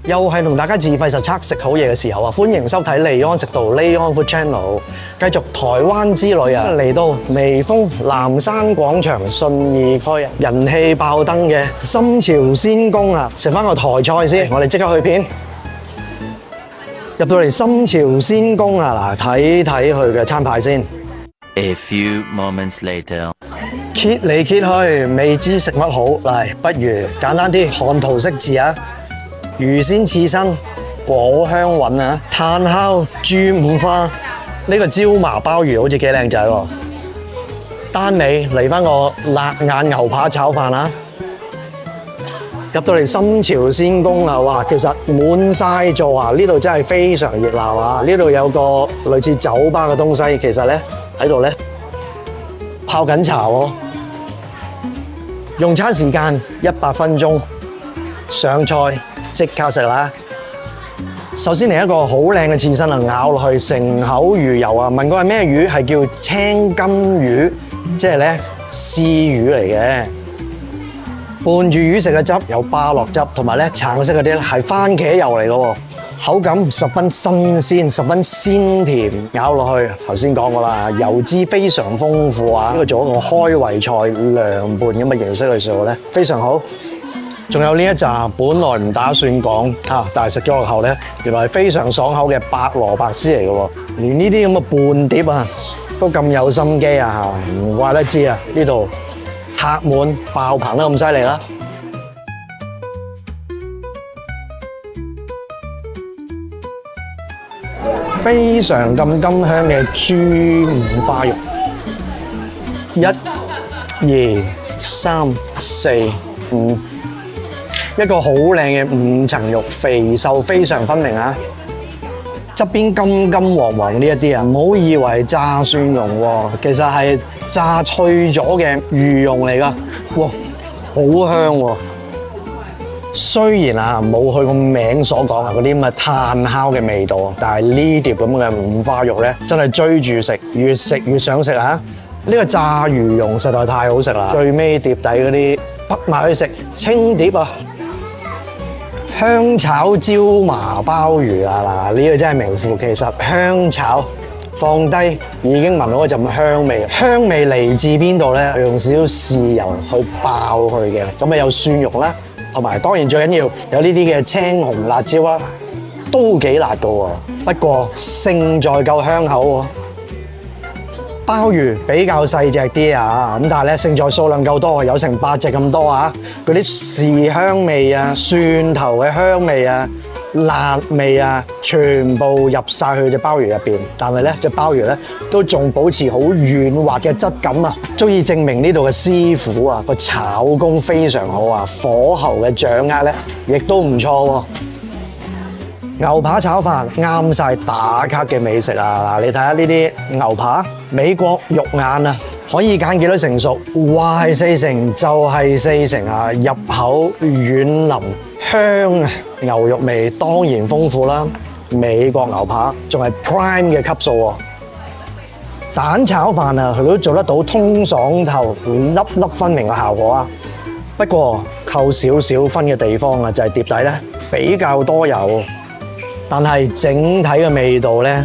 又係同大家自費實測食好嘢嘅時候啊！歡迎收睇利安食道 Leon Food Channel， 繼續台灣之旅啊！嚟到微風南山廣場信義區人氣爆燈嘅深潮鮮宮啊！食翻個台菜先，我哋即刻去片。入到嚟深潮鮮宮啊！嗱，睇睇佢嘅餐牌先。A few moments later， 揭嚟揭去，未知食乜好，嚟不如簡單啲看圖識字啊！魚鮮刺身、果香韻啊，炭烤豬五花，呢個椒麻鮑魚好似幾靚仔喎。單尾嚟翻個辣眼牛扒炒飯啊！入到嚟深潮鮮宮啊，哇！其實滿晒座啊，呢度真係非常熱鬧啊！呢度有個類似酒吧嘅東西，其實咧喺度咧泡緊茶喎。用餐時間100分鐘，上菜即刻食啦！首先嚟一個好靚嘅刺身啊，咬落去成口魚油啊！問過係咩魚？係叫青金魚，即係咧絲魚嚟嘅。伴住魚食嘅汁有芭樂汁，同埋咧橙色嗰啲咧係番茄油嚟嘅喎，口感十分新鮮，十分鮮甜。咬落去頭先講過啦，油脂非常豐富啊！呢個做一個開胃菜涼拌咁嘅形式去做咧，非常好。仲有呢一紮本來唔打算講嚇，但係食咗落後咧，原來係非常爽口嘅白蘿蔔絲嚟嘅喎。連呢啲咁嘅伴碟啊，都咁有心機啊嚇，唔怪得知啊！呢度客滿爆棚得咁犀利啦！非常咁甘香嘅豬五花肉，1、2、3、4、5。一個好靚嘅5層肉，肥瘦非常分明啊！側邊金金黃黃呢一啲啊，唔好以為係炸蒜蓉喎，其實係炸脆咗嘅魚蓉嚟㗎，哇，好香喎！雖然啊冇佢個名所講啊嗰啲咁嘅炭烤嘅味道，但係呢碟咁嘅五花肉咧，真係追住食，越食越想食啊！呢個炸魚蓉實在太好食啦！最尾碟底嗰啲滗埋去食清碟啊！香炒椒麻鮑魚啊！嗱，呢個真係名副其實，香炒放低已經聞到一陣香味，香味嚟自邊度咧？用少少豉油去爆佢嘅，咁啊有蒜蓉啦，同埋當然最緊要有呢啲嘅青紅辣椒啊，都幾辣㗎喎，不過勝在夠香口喎。鮑魚比較細隻啲啊，咁但係咧勝在數量夠多，有成8隻咁多啊！嗰啲豉香味啊、蒜頭嘅香味啊、辣味啊，全部入晒去隻鮑魚入邊。但係咧隻鮑魚咧都仲保持好軟滑嘅質感啊，足以證明呢度嘅師傅啊個炒工非常好啊，火候嘅掌握咧亦都唔錯喎。牛扒炒飯啱晒打卡嘅美食啊！嗱，你睇下呢啲牛扒，美國肉眼啊，可以揀幾多成熟？話係4成就係4成啊！入口軟腍香啊，牛肉味當然豐富啦。美國牛扒仲係 Prime 嘅級數喎。蛋炒飯啊，佢都做得到通爽透、粒粒分明嘅效果啊。不過扣少少分嘅地方啊，就係碟底咧比較多油。但係整體嘅味道咧，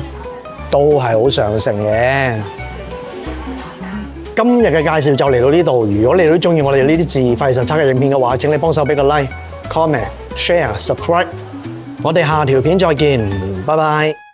都係好上乘嘅。今日嘅介紹就嚟到呢度。如果你都中意我哋呢啲自費實測嘅影片嘅話，請你幫手俾個 like、comment、share、subscribe。我哋下條片再見，拜拜。